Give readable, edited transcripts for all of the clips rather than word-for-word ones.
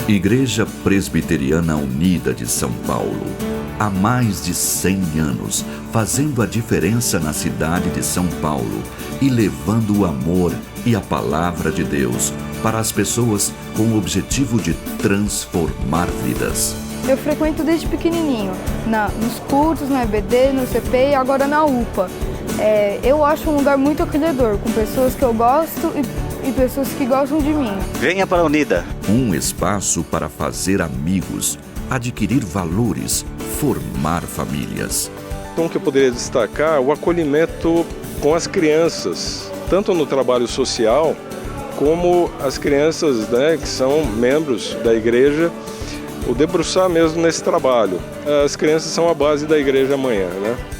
Igreja Presbiteriana Unida de São Paulo. Há mais de 100 anos, fazendo a diferença na cidade de São Paulo e levando o amor e a palavra de Deus para as pessoas com o objetivo de transformar vidas. Eu frequento desde pequenininho, nos cultos, na EBD, no CP e agora na UPA. Eu acho um lugar muito acolhedor, com pessoas que eu gosto e pessoas que gostam de mim. Venha para a Unida. Um espaço para fazer amigos, adquirir valores, formar famílias. Então, que eu poderia destacar o acolhimento com as crianças, tanto no trabalho social, como as crianças, que são membros da igreja, o debruçar mesmo nesse trabalho. As crianças são a base da igreja amanhã,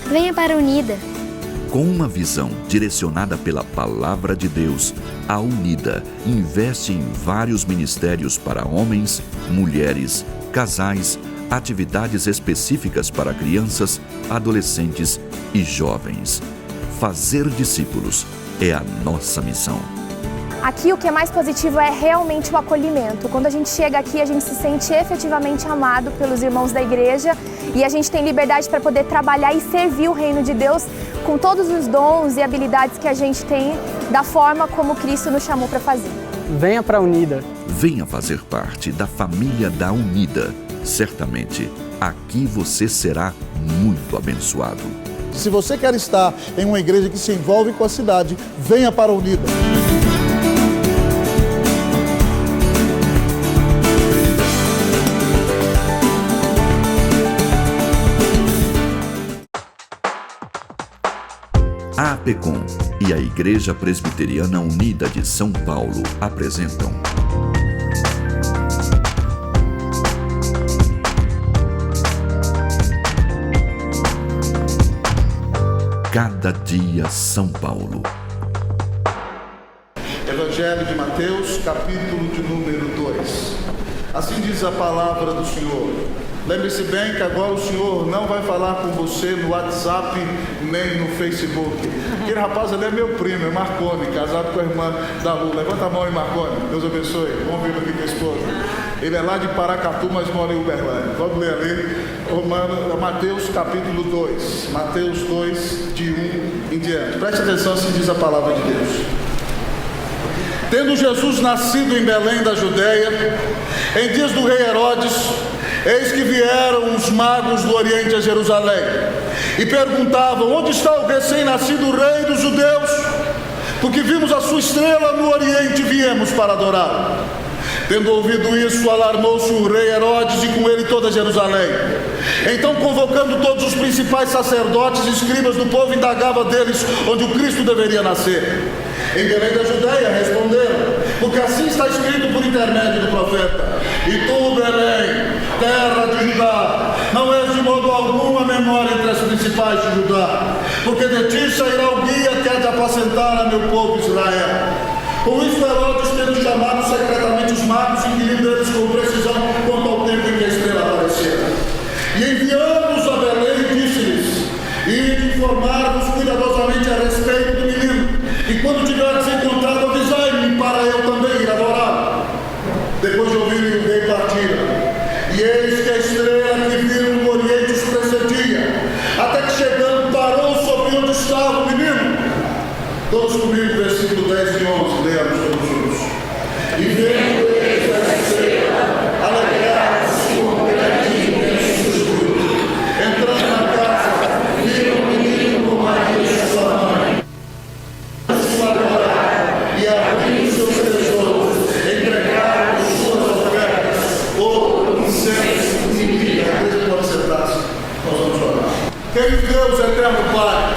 Venha para a Unida. Com uma visão direcionada pela Palavra de Deus, a Unida investe em vários ministérios para homens, mulheres, casais, atividades específicas para crianças, adolescentes e jovens. Fazer discípulos é a nossa missão. Aqui o que é mais positivo é realmente o acolhimento. Quando a gente chega aqui, a gente se sente efetivamente amado pelos irmãos da igreja e a gente tem liberdade para poder trabalhar e servir o reino de Deus com todos os dons e habilidades que a gente tem, da forma como Cristo nos chamou para fazer. Venha para a Unida. Venha fazer parte da família da Unida. Certamente, aqui você será muito abençoado. Se você quer estar em uma igreja que se envolve com a cidade, venha para a Unida. A APECOM e a Igreja Presbiteriana Unida de São Paulo apresentam Cada Dia São Paulo. Evangelho de Mateus, capítulo de número 2. Assim diz a palavra do Senhor. Lembre-se bem que agora o Senhor não vai falar com você no WhatsApp nem no Facebook. Aquele rapaz ali é meu primo, é Marconi, casado com a irmã da Lu. Levanta a mão aí, Marconi. Deus abençoe. Vamos ver aqui com a esposa. Ele é lá de Paracatu, mas mora em Uberlândia. Vamos ler ali, Mateus capítulo 2. Mateus 2, de 1 em diante. Preste atenção, assim diz a palavra de Deus. Tendo Jesus nascido em Belém da Judéia, em dias do rei Herodes, eis que vieram os magos do Oriente a Jerusalém e perguntavam: onde está o recém-nascido rei dos judeus? Porque vimos a sua estrela no Oriente e viemos para adorá-lo. Tendo ouvido isso, alarmou-se o rei Herodes e com ele toda Jerusalém. Então, convocando todos os principais sacerdotes e escribas do povo, indagava deles onde o Cristo deveria nascer. Em Belém da Judéia, responderam, porque assim está escrito por intermédio do profeta: e tu, Belém, terra de Judá, não és de modo algum a menor entre as principais de Judá, porque de ti sairá o guia que há de apacentar a meu povo Israel. Com isso, Herodes, tendo chamado secretamente os magos, inquiriu deles com precisão quanto ao tempo em que a estrela aparecera. E enviando-os a Belém, disse-lhes: ide informar-vos cuidadosamente a respeito do menino, e quando tiveres encontrado, avisai-me para eu também ir adorá-lo. Depois de ouvirem o rei partiram, e eis que a estrela que viram no Oriente os precedia, até que chegando parou sobre onde estava o menino. Todos comigo, versículo 10 e 11, leamos todos juntos. E vendo eles a estrela, alegraram-se com grande imenso júbilo. Entrando na casa, viram o menino com Maria e sua mãe. Se adoraram e abriram seus tesouros, entregaram suas ofertas, ouro, incenso e mirra. A igreja pode sentar-se, nós vamos orar. Querido Deus, eterno Pai,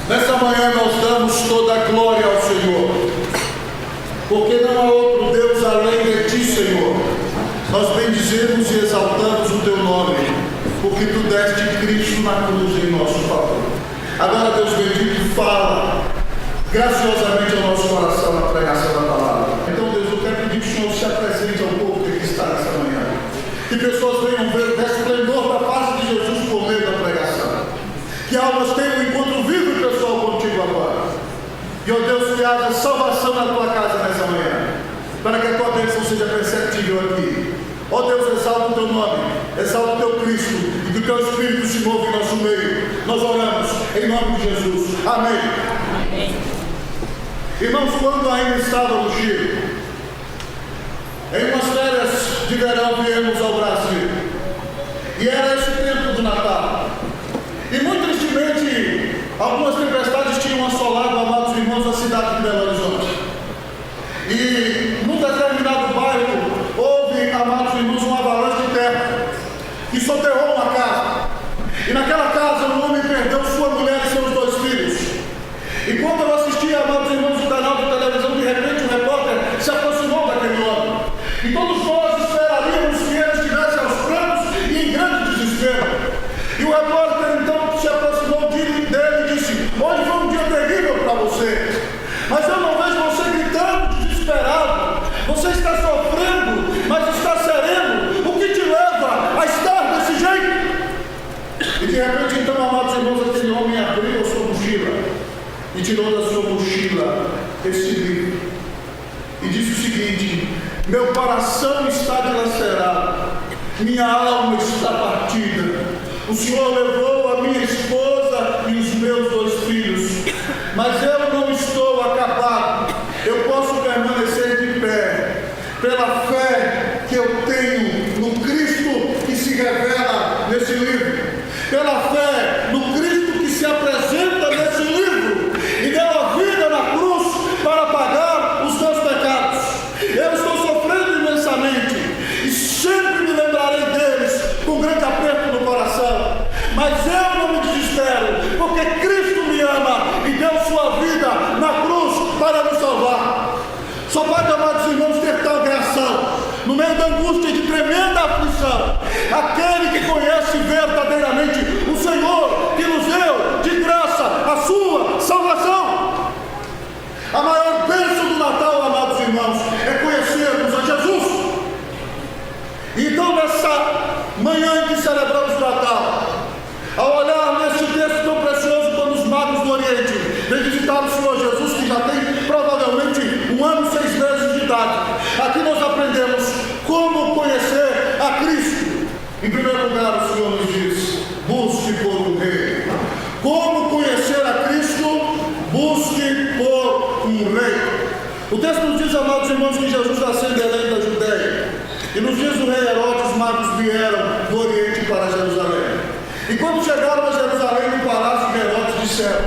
nessa manhã nós damos toda a glória ao Senhor, porque não há outro Deus além de Ti, Senhor. Nós bendizemos e exaltamos o Teu nome, porque Tu deste Cristo na cruz em nosso favor. Agora, Deus bendito, fala graciosamente ao nosso coração na pregação da palavra. Então, Deus, eu quero pedir que o Senhor se apresente ao povo que está nessa manhã, que pessoas venham ver o resplendor da face de Jesus por meio da pregação, que almas tenham um encontro vivo e pessoal contigo agora. E, ó Deus, que haja salvação na tua casa nessa manhã. para que a tua bênção seja perceptível aqui. Ó Deus, exalta o teu nome, exalta o teu Cristo, e que o teu Espírito se move em nosso meio. Nós oramos em nome de Jesus. Amém. Amém. Irmãos, quando ainda estava no Chile, em umas férias de verão viemos ao Brasil, e era esse tempo do Natal, e muito tristemente algumas tempestades tinham assolado, amados irmãos, a cidade de Belo Horizonte. E num determinado bairro houve, amados irmãos, uma avalanche de terra que soterrou uma casa, e naquela casa um homem perdeu sua mulher e seus 2 filhos. E quando eu assistia, amados irmãos, o canal de televisão, de repente um repórter se aproximou daquele homem, e todos nós esperaríamos que ele estivesse aos prantos e em grande desespero. E o repórter então se aproximou dele e disse: hoje foi um dia terrível para você, mas eu não vejo você gritando desesperado. Você está sofrendo, mas está sereno. O que te leva a estar desse jeito? E de repente então, amados irmãos, aquele homem abriu a sua mochila e tirou da sua mochila esse livro e disse o seguinte: meu coração está dilacerado, minha alma está partida. O Senhor levou a minha esposa e os meus 2 filhos, mas eu não estou acabado. Eu posso permanecer de pé pela fé que eu tenho no Cristo que se revela nesse livro, pela fé no Cristo que se apresenta nesse livro e deu a vida na cruz para pagar os meus pecados. Eu estou sofrendo imensamente e sempre me lembrarei deles com grande aperto no coração, mas eu não me desespero, porque Cristo me ama e deu sua vida na cruz para nos salvar. Só pode, amados irmãos, ter tal reação no meio da angústia e de tremenda aflição aquele que conhece verdadeiramente o Senhor, que nos deu de graça a sua salvação. A maior bênção do Natal, amados irmãos, é conhecermos a Jesus. Então, nessa manhã em que celebramos o Natal, ao olhar neste texto tão precioso, quando os magos do Oriente vêm visitar o Senhor Jesus, que já tem provavelmente 1 ano e 6 meses de idade, aqui nós aprendemos como conhecer a Cristo. Em primeiro lugar, o Senhor nos diz: busque por um rei. Como conhecer a Cristo? Busque por um rei. O texto nos diz, amados irmãos, que Jesus nasceu em Belém da Judéia, e nos dias do rei Herodes, os magos vieram do Oriente para Jerusalém. E quando chegaram a Jerusalém, no palácio de Herodes, disseram: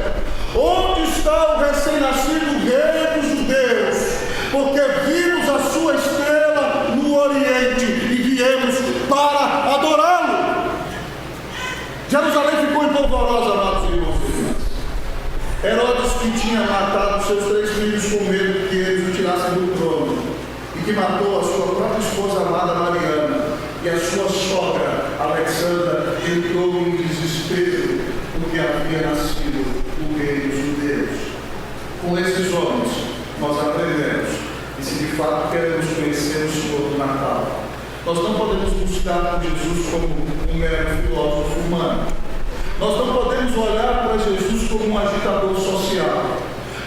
onde está o recém-nascido rei dos judeus? Porque vimos a sua estrela no Oriente e viemos para adorá-lo. Jerusalém ficou empolvorosa, amados irmãos. Herodes, que tinha matado seus 3 filhos com medo que eles o tirassem do trono, e que matou a sua própria esposa amada Mariana e a sua sogra Alexandra, entrou em desespero porque havia nascido o rei dos judeus. Com esses homens nós aprendemos que, se de fato queremos conhecer o Senhor do Natal, nós não podemos buscar Jesus como um mero filósofo humano. Nós não podemos olhar para Jesus como um agitador social.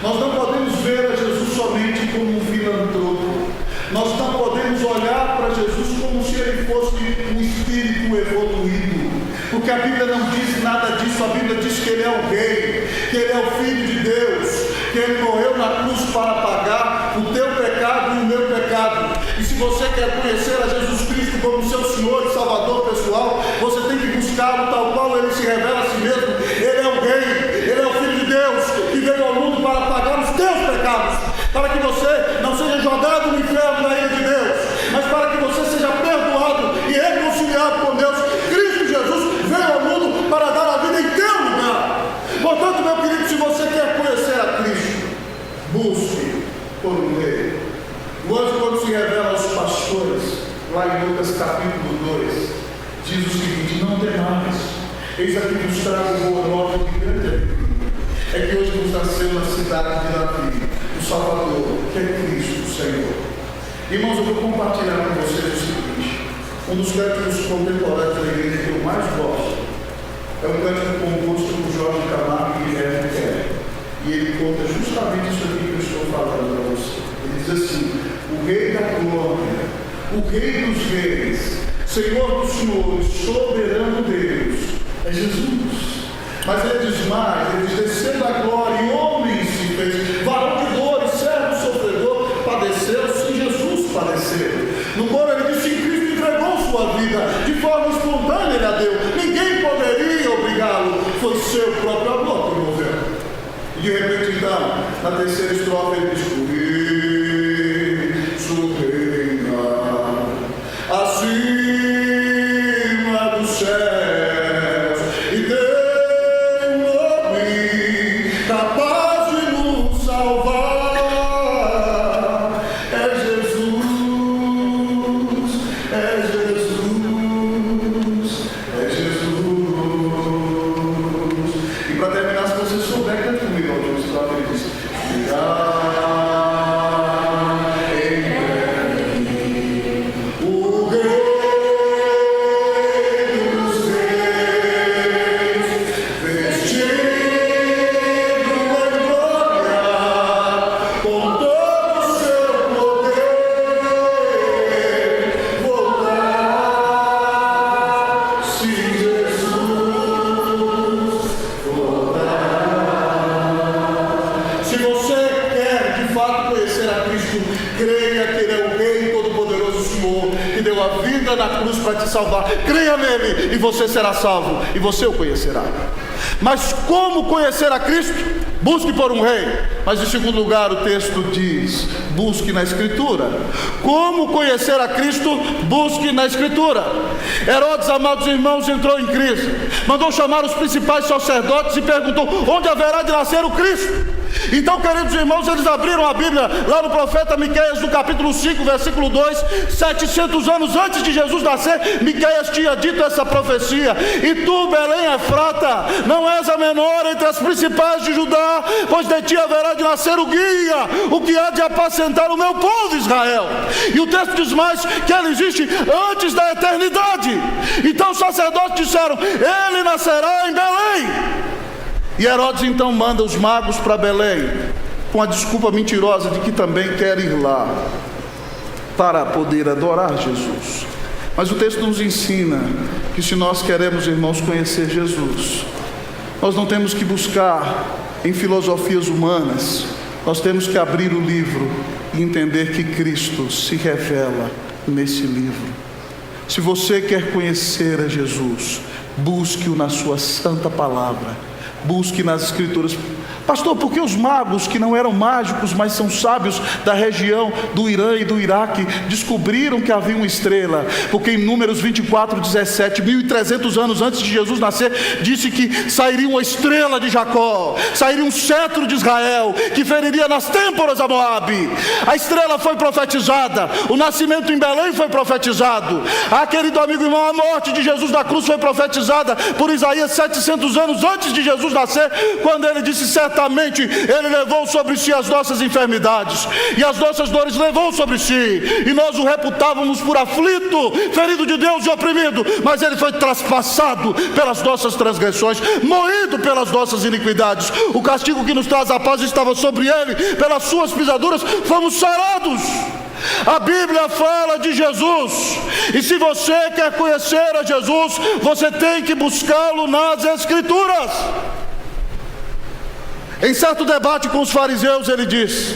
Nós não podemos ver a Jesus somente como um filantropo. Nós não podemos olhar para Jesus como se ele fosse um espírito evoluído, porque a Bíblia não diz nada disso. A Bíblia diz que ele é o rei, que ele é o Filho de Deus, que ele morreu na cruz para pagar o teu pecado e o meu pecado. E se você quer conhecer a Jesus Cristo como seu Senhor e Salvador pessoal, você tem que buscá-lo tal qual ele se revela a si mesmo. Ele é o rei, ele é o Filho de Deus, que veio ao mundo para pagar os teus pecados, para que você não seja jogado no inferno na ira de Deus, mas para que você seja perdoado e reconciliado com Deus. Cristo Jesus veio ao mundo para dar a vida em teu lugar. Portanto, meu querido, se você quer conhecer a Cristo, busque por um rei. O anjo, quando se revela aos pastores, lá em Lucas capítulo 2, diz o seguinte: não temais, eis aqui vos trago boa nova de grande alegria. É que hoje nos nasceu na cidade de Davi o Salvador, que é Cristo, o Senhor. Irmãos, eu vou compartilhar com vocês o seguinte: um dos cânticos contemporâneos da igreja que eu mais gosto é um cântico composto por Jorge Camargo e Guilherme Kelly. E ele conta justamente isso aqui que eu estou falando para você. Ele diz assim: o rei da glória, o Rei dos reis, Senhor dos senhores, soberano Deus, é Jesus. Mas ele diz mais, ele diz: descendo a glória, e homem se fez, varão de dores, servo sofredor, padeceu, sim, Jesus padeceu. No coro ele diz: sim, Cristo entregou sua vida, de forma espontânea ele a deu, ninguém poderia obrigá-lo, foi seu próprio amor que moveu. E de repente então, na terceira estrofe ele diz: Cristo reina acima dos céus, e deu um nome capaz de nos salvar. É Jesus, é Jesus, é Jesus. E para terminar, se você souber, canta comigo a última estrofe, ele diz: para te salvar, creia nele e você será salvo, e você o conhecerá. Mas como conhecer a Cristo? Busque por um rei. Mas em segundo lugar o texto diz: busque na Escritura. Como conhecer a Cristo? Busque na Escritura. Herodes, amados irmãos, entrou em crise, mandou chamar os principais sacerdotes e perguntou: onde haverá de nascer o Cristo? Então, queridos irmãos, eles abriram a Bíblia lá no profeta Miqueias, no capítulo 5, versículo 2. 700 anos antes de Jesus nascer, Miqueias tinha dito essa profecia: e tu, Belém Efrata, não és a menor entre as principais de Judá, pois de ti haverá de nascer o guia, o que há de apacentar o meu povo Israel. E o texto diz mais que ele existe antes da eternidade. Então os sacerdotes disseram: ele nascerá em Belém. E Herodes então manda os magos para Belém, com a desculpa mentirosa de que também quer ir lá para poder adorar Jesus. Mas o texto nos ensina que se nós queremos, irmãos, conhecer Jesus, nós não temos que buscar em filosofias humanas, nós temos que abrir o livro e entender que Cristo se revela nesse livro. Se você quer conhecer a Jesus, busque-o na sua santa palavra. Busque nas Escrituras. Pastor, por que os magos, que não eram mágicos, mas são sábios da região do Irã e do Iraque, descobriram que havia uma estrela? Porque em Números 24:17, 1300 anos antes de Jesus nascer, disse que sairia uma estrela de Jacó, sairia um cetro de Israel, que feriria nas têmporas a Moabe. A estrela foi profetizada, o nascimento em Belém foi profetizado. Querido amigo irmão, a morte de Jesus na cruz foi profetizada por Isaías 700 anos antes de Jesus nascer, quando ele disse: certamente ele levou sobre si as nossas enfermidades e as nossas dores levou sobre si, e nós o reputávamos por aflito, ferido de Deus e oprimido, mas ele foi traspassado pelas nossas transgressões, moído pelas nossas iniquidades. O castigo que nos traz a paz estava sobre ele, pelas suas pisaduras fomos sarados. A Bíblia fala de Jesus, e se você quer conhecer a Jesus, você tem que buscá-lo nas Escrituras. Em certo debate com os fariseus, ele diz: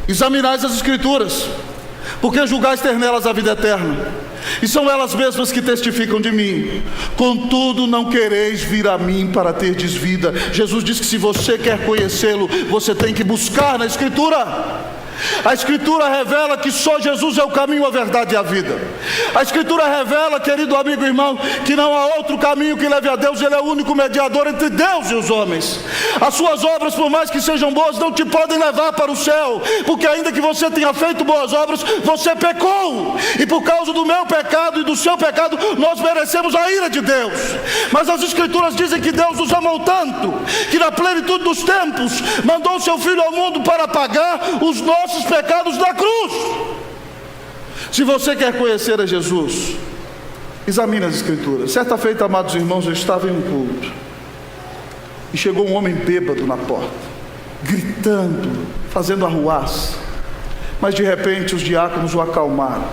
examinais as Escrituras, porque julgais ter nelas a vida eterna, e são elas mesmas que testificam de mim. Contudo, não quereis vir a mim para terdes vida. Jesus diz que se você quer conhecê-lo, você tem que buscar na Escritura. A Escritura revela que só Jesus é o caminho, a verdade e a vida. A Escritura revela, querido amigo e irmão, que não há outro caminho que leve a Deus. Ele é o único mediador entre Deus e os homens. As suas obras, por mais que sejam boas, não te podem levar para o céu, porque ainda que você tenha feito boas obras, você pecou, e por causa do meu pecado e do seu pecado, nós merecemos a ira de Deus. Mas as Escrituras dizem que Deus nos amou tanto, que na plenitude dos tempos mandou o seu Filho ao mundo para pagar os nossos pecados na cruz. Se você quer conhecer a Jesus, examine as Escrituras. Certa feita, amados irmãos, eu estava em um culto e chegou um homem bêbado na porta, gritando, fazendo arruaça. Mas de repente os diáconos o acalmaram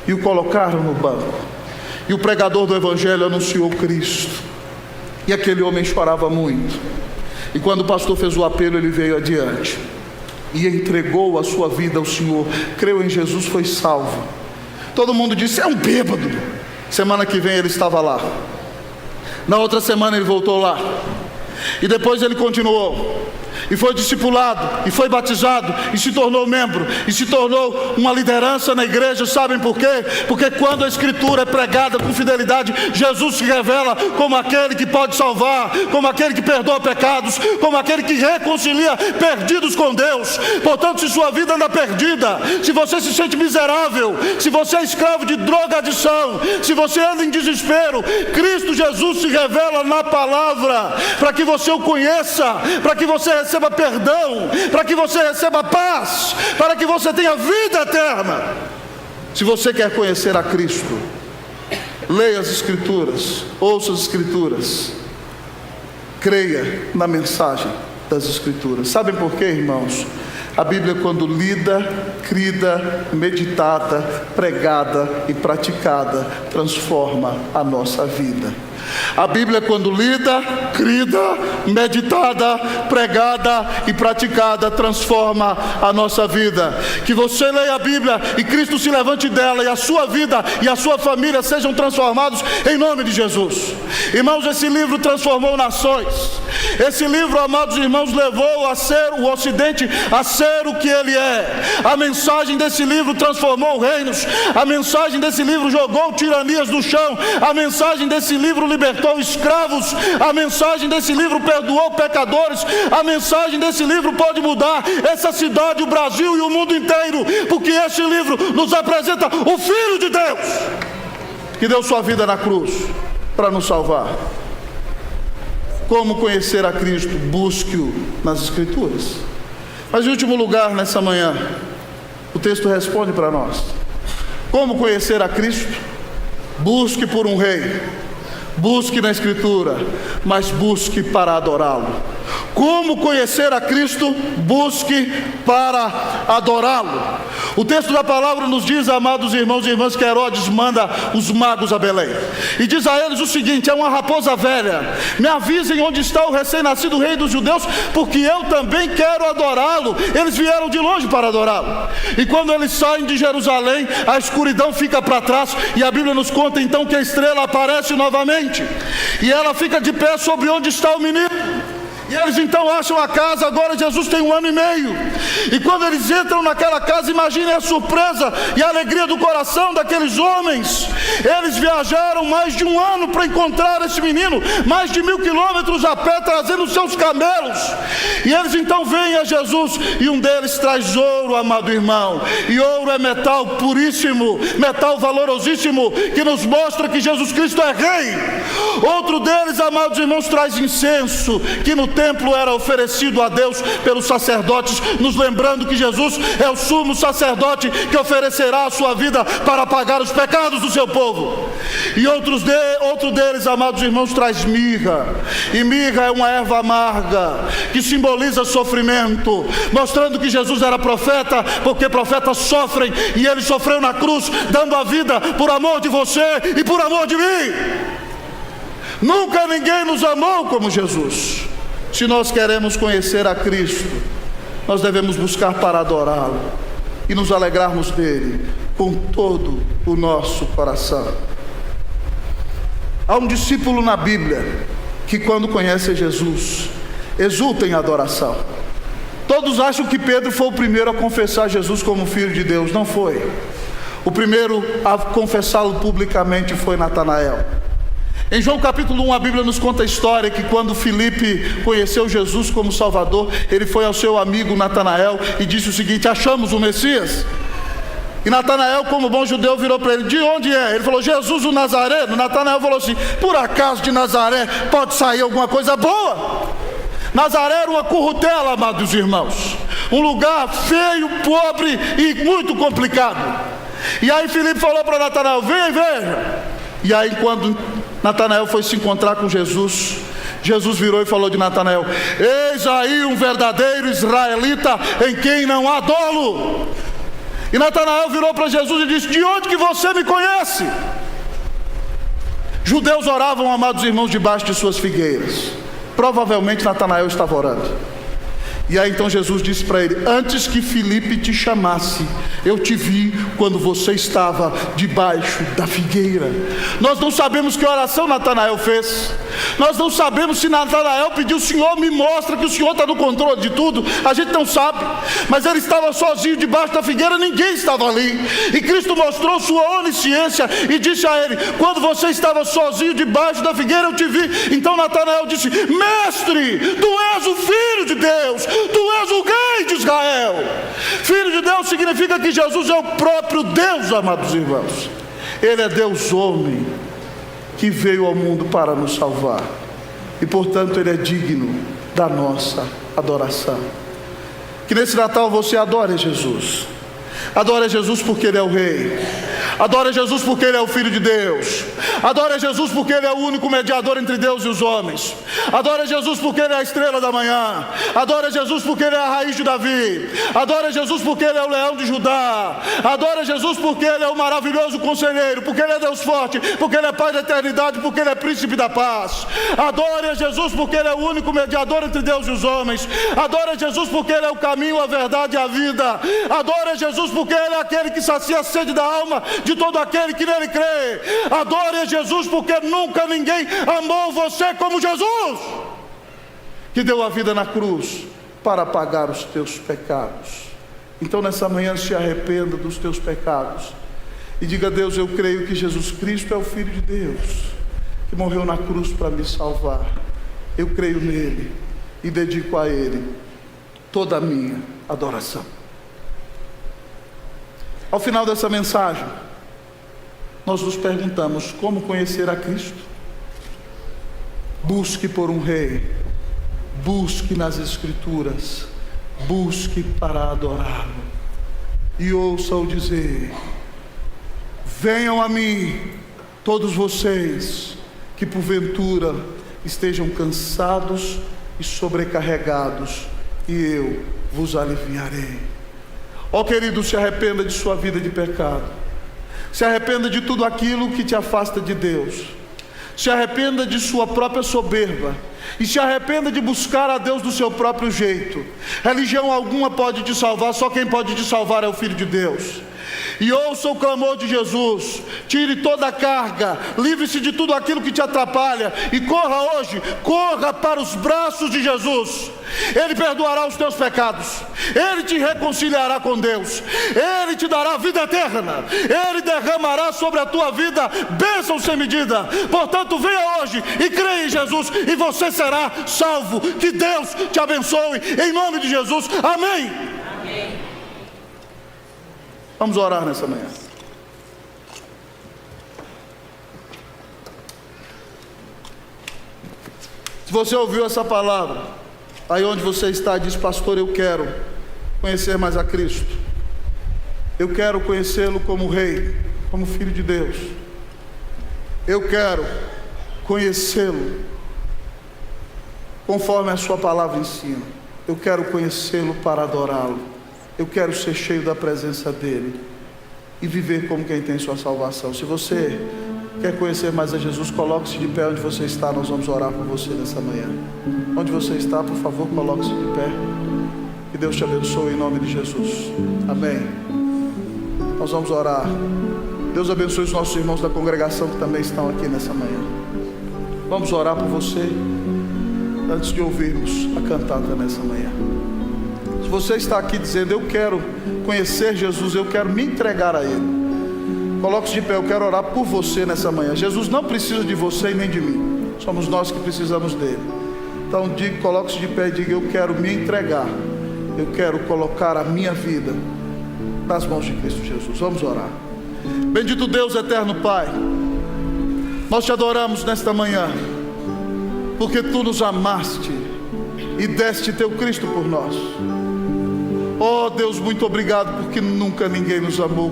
e o colocaram no banco. E o pregador do evangelho anunciou Cristo. E aquele homem chorava muito. E quando o pastor fez o apelo, ele veio adiante e entregou a sua vida ao Senhor. Creu em Jesus, foi salvo. Todo mundo disse: é um bêbado. Semana que vem ele estava lá. Na outra semana ele voltou lá. E depois ele continuou. E foi discipulado, e foi batizado, e se tornou membro, e se tornou uma liderança na igreja. Sabem por quê? Porque quando a Escritura é pregada com fidelidade, Jesus se revela como aquele que pode salvar, como aquele que perdoa pecados, como aquele que reconcilia perdidos com Deus. Portanto, se sua vida anda perdida, se você se sente miserável, se você é escravo de drogadição, se você anda em desespero, Cristo Jesus se revela na palavra, para que você o conheça, para que você receba perdão, para que você receba paz, para que você tenha vida eterna. Se você quer conhecer a Cristo, leia as Escrituras, ouça as Escrituras, creia na mensagem das Escrituras. Sabem por quê, irmãos? A Bíblia, quando lida, crida, meditada, pregada e praticada, transforma a nossa vida. A Bíblia, quando lida, crida, meditada, pregada e praticada, transforma a nossa vida. Que você leia a Bíblia e Cristo se levante dela, e a sua vida e a sua família sejam transformados em nome de Jesus. Irmãos, esse livro transformou nações. Esse livro, amados irmãos, levou a ser o Ocidente a ser o que ele é. A mensagem desse livro transformou reinos. A mensagem desse livro jogou tiranias no chão. A mensagem desse livro libertou escravos. A mensagem desse livro perdoou pecadores. A mensagem desse livro pode mudar essa cidade, o Brasil e o mundo inteiro, porque esse livro nos apresenta o Filho de Deus, que deu sua vida na cruz para nos salvar. Como conhecer a Cristo? Busque-o nas Escrituras. Mas em último lugar, nessa manhã, o texto responde para nós: como conhecer a Cristo? Busque por um rei, busque na Escritura, mas busque para adorá-lo. Como conhecer a Cristo? Busque para adorá-lo. O texto da palavra nos diz, amados irmãos e irmãs, que Herodes manda os magos a Belém e diz a eles o seguinte: é uma raposa velha, me avisem onde está o recém-nascido rei dos judeus, porque eu também quero adorá-lo. Eles vieram de longe para adorá-lo, e quando eles saem de Jerusalém, a escuridão fica para trás, e a Bíblia nos conta então que a estrela aparece novamente, e ela fica de pé sobre onde está o menino. E eles então acham a casa. Agora Jesus tem 1 ano e meio. E quando eles entram naquela casa, imaginem a surpresa e a alegria do coração daqueles homens. Eles viajaram mais de 1 ano para encontrar esse menino, mais de 1000 quilômetros a pé, trazendo seus camelos. E eles então veem a Jesus, e um deles traz ouro, amado irmão. E ouro é metal puríssimo, metal valorosíssimo, que nos mostra que Jesus Cristo é rei. Outro deles, amados irmãos, traz incenso, que no templo era oferecido a Deus pelos sacerdotes, nos lembrando que Jesus é o sumo sacerdote que oferecerá a sua vida para pagar os pecados do seu povo. E outro deles, amados irmãos, traz mirra. E mirra é uma erva amarga que simboliza sofrimento, mostrando que Jesus era profeta, porque profetas sofrem, e ele sofreu na cruz, dando a vida por amor de você e por amor de mim. Nunca ninguém nos amou como Jesus. Se nós queremos conhecer a Cristo, nós devemos buscar para adorá-lo e nos alegrarmos dele com todo o nosso coração. Há um discípulo na Bíblia que, quando conhece Jesus, exulta em adoração. Todos acham que Pedro foi o primeiro a confessar Jesus como Filho de Deus. Não foi. O primeiro a confessá-lo publicamente foi Natanael. Em João capítulo 1, a Bíblia nos conta a história que quando Filipe conheceu Jesus como Salvador, ele foi ao seu amigo Natanael e disse o seguinte: achamos o Messias. E Natanael, como bom judeu, virou para ele: de onde é? Ele falou: Jesus o Nazareno. Natanael falou assim: por acaso de Nazaré pode sair alguma coisa boa? Nazaré era uma currutela, amados irmãos, um lugar feio, pobre e muito complicado. E aí Filipe falou para Natanael: vem e veja. E aí quando Natanael foi se encontrar com Jesus, Jesus virou e falou de Natanael: eis aí um verdadeiro israelita em quem não há dolo. E Natanael virou para Jesus e disse: de onde que você me conhece? Judeus oravam, amados irmãos, debaixo de suas figueiras. Provavelmente Natanael estava orando. E aí então Jesus disse para ele: antes que Filipe te chamasse, eu te vi quando você estava debaixo da figueira. Nós não sabemos que oração Natanael fez. Nós não sabemos se Natanael pediu: Senhor, me mostra que o Senhor está no controle de tudo. A gente não sabe. Mas ele estava sozinho debaixo da figueira, ninguém estava ali. E Cristo mostrou sua onisciência e disse a ele: quando você estava sozinho debaixo da figueira, eu te vi. Então Natanael disse: mestre, tu és o Filho de Deus, tu és o Rei de Israel. Filho de Deus significa que Jesus é o próprio Deus, amados irmãos. Ele é Deus homem, que veio ao mundo para nos salvar. E portanto Ele é digno da nossa adoração. Que nesse Natal você adore Jesus. Adore Jesus porque Ele é o Rei. Adore Jesus porque Ele é o Filho de Deus. Adore Jesus porque Ele é o único mediador entre Deus e os homens. Adore Jesus porque Ele é a estrela da manhã. Adore Jesus porque Ele é a raiz de Davi. Adore Jesus porque Ele é o leão de Judá. Adore Jesus porque Ele é o maravilhoso conselheiro, porque Ele é Deus forte, porque Ele é Pai da eternidade, porque Ele é príncipe da paz. Adore a Jesus porque Ele é o único mediador entre Deus e os homens. Adore a Jesus porque Ele é o caminho, a verdade e a vida. Adore a Jesus porque Ele é aquele que sacia a sede da alma de todo aquele que nele crê. Adore a Jesus porque nunca ninguém amou você como Jesus, que deu a vida na cruz para pagar os teus pecados. Então nessa manhã se arrependa dos teus pecados e diga: Deus, eu creio que Jesus Cristo é o Filho de Deus, que morreu na cruz para me salvar. Eu creio nele e dedico a Ele toda a minha adoração. Ao final dessa mensagem, nós nos perguntamos: como conhecer a Cristo? Busque por um Rei, busque nas Escrituras, busque para adorá-lo, e ouça-o dizer: venham a mim, todos vocês que porventura estejam cansados e sobrecarregados, e eu vos aliviarei. Ó querido, se arrependa de sua vida de pecado. Se arrependa de tudo aquilo que te afasta de Deus. Se arrependa de sua própria soberba. E se arrependa de buscar a Deus do seu próprio jeito. Religião alguma pode te salvar, só quem pode te salvar é o Filho de Deus. E ouça o clamor de Jesus: tire toda a carga, livre-se de tudo aquilo que te atrapalha e corra hoje, corra para os braços de Jesus. Ele perdoará os teus pecados, Ele te reconciliará com Deus, Ele te dará vida eterna, Ele derramará sobre a tua vida bênção sem medida. Portanto, venha hoje e creia em Jesus e você será salvo. Que Deus te abençoe em nome de Jesus. Amém. Amém. Vamos orar nessa manhã. Se você ouviu essa palavra, aí onde você está, diz: pastor, eu quero conhecer mais a Cristo. Eu quero conhecê-lo como Rei, como Filho de Deus. Eu quero conhecê-lo conforme a sua palavra ensina. Eu quero conhecê-lo para adorá-lo. Eu quero ser cheio da presença dEle e viver como quem tem sua salvação. Se você quer conhecer mais a Jesus, coloque-se de pé onde você está. Nós vamos orar por você nessa manhã. Onde você está, por favor, coloque-se de pé. Que Deus te abençoe em nome de Jesus. Amém. Nós vamos orar. Deus abençoe os nossos irmãos da congregação que também estão aqui nessa manhã. Vamos orar por você antes de ouvirmos a cantata nessa manhã. Se você está aqui dizendo: eu quero conhecer Jesus, eu quero me entregar a Ele, coloque-se de pé. Eu quero orar por você nessa manhã. Jesus não precisa de você e nem de mim, somos nós que precisamos dele. Então coloque-se de pé e diga: eu quero me entregar, eu quero colocar a minha vida nas mãos de Cristo Jesus. Vamos orar. Bendito Deus, eterno Pai, nós te adoramos nesta manhã, porque Tu nos amaste e deste Teu Cristo por nós. Oh Deus, muito obrigado, porque nunca ninguém nos amou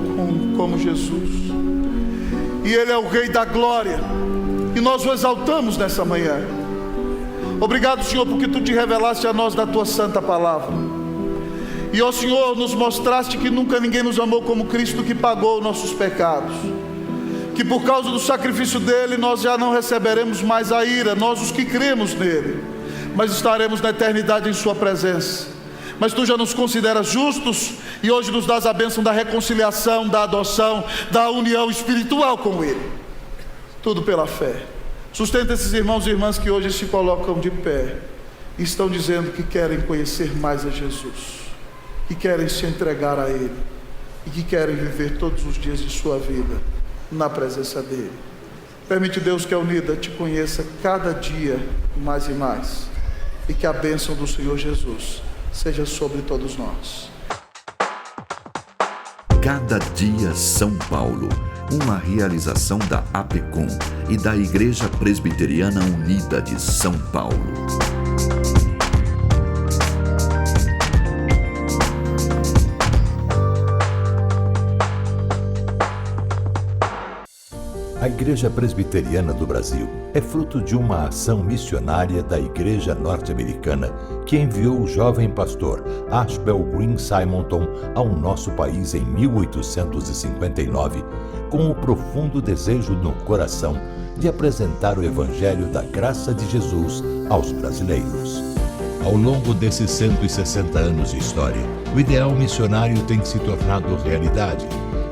como Jesus. E Ele é o Rei da glória, e nós o exaltamos nessa manhã. Obrigado, Senhor, porque Tu te revelaste a nós na Tua santa palavra. E, ó Senhor, nos mostraste que nunca ninguém nos amou como Cristo, que pagou nossos pecados. Que por causa do sacrifício dele, nós já não receberemos mais a ira, nós os que cremos nele, mas estaremos na eternidade em sua presença. Mas tu já nos consideras justos e hoje nos dás a bênção da reconciliação, da adoção, da união espiritual com ele. Tudo pela fé. Sustenta esses irmãos e irmãs que hoje se colocam de pé e estão dizendo que querem conhecer mais a Jesus, que querem se entregar a ele e que querem viver todos os dias de sua vida na presença dele. Permite, Deus, que a Unida te conheça cada dia mais e mais, e que a bênção do Senhor Jesus seja sobre todos nós. Cada dia São Paulo, uma realização da APECOM e da Igreja Presbiteriana Unida de São Paulo. A Igreja Presbiteriana do Brasil é fruto de uma ação missionária da Igreja Norte-Americana que enviou o jovem pastor Ashbel Green Simonton ao nosso país em 1859, com o profundo desejo no coração de apresentar o Evangelho da graça de Jesus aos brasileiros. Ao longo desses 160 anos de história, o ideal missionário tem se tornado realidade.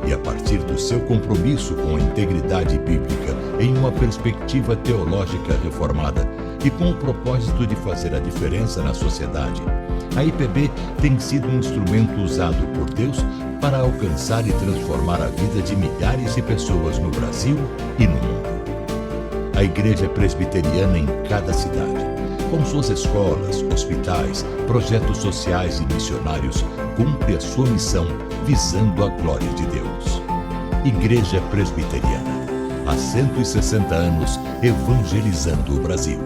E a partir do seu compromisso com a integridade bíblica em uma perspectiva teológica reformada e com o propósito de fazer a diferença na sociedade, a IPB tem sido um instrumento usado por Deus para alcançar e transformar a vida de milhares de pessoas no Brasil e no mundo. A Igreja Presbiteriana em cada cidade, com suas escolas, hospitais, projetos sociais e missionários, cumpre a sua missão visando a glória de Deus. Igreja Presbiteriana, há 160 anos evangelizando o Brasil.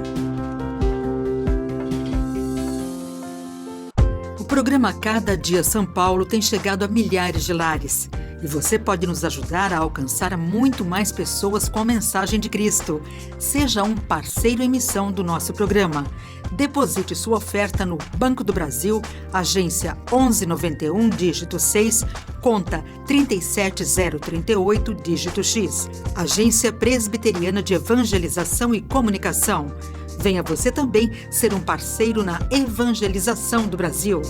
O programa Cada Dia São Paulo tem chegado a milhares de lares. E você pode nos ajudar a alcançar muito mais pessoas com a mensagem de Cristo. Seja um parceiro em missão do nosso programa. Deposite sua oferta no Banco do Brasil, agência 1191, dígito 6, conta 37038, dígito X. Agência Presbiteriana de Evangelização e Comunicação. Venha você também ser um parceiro na evangelização do Brasil.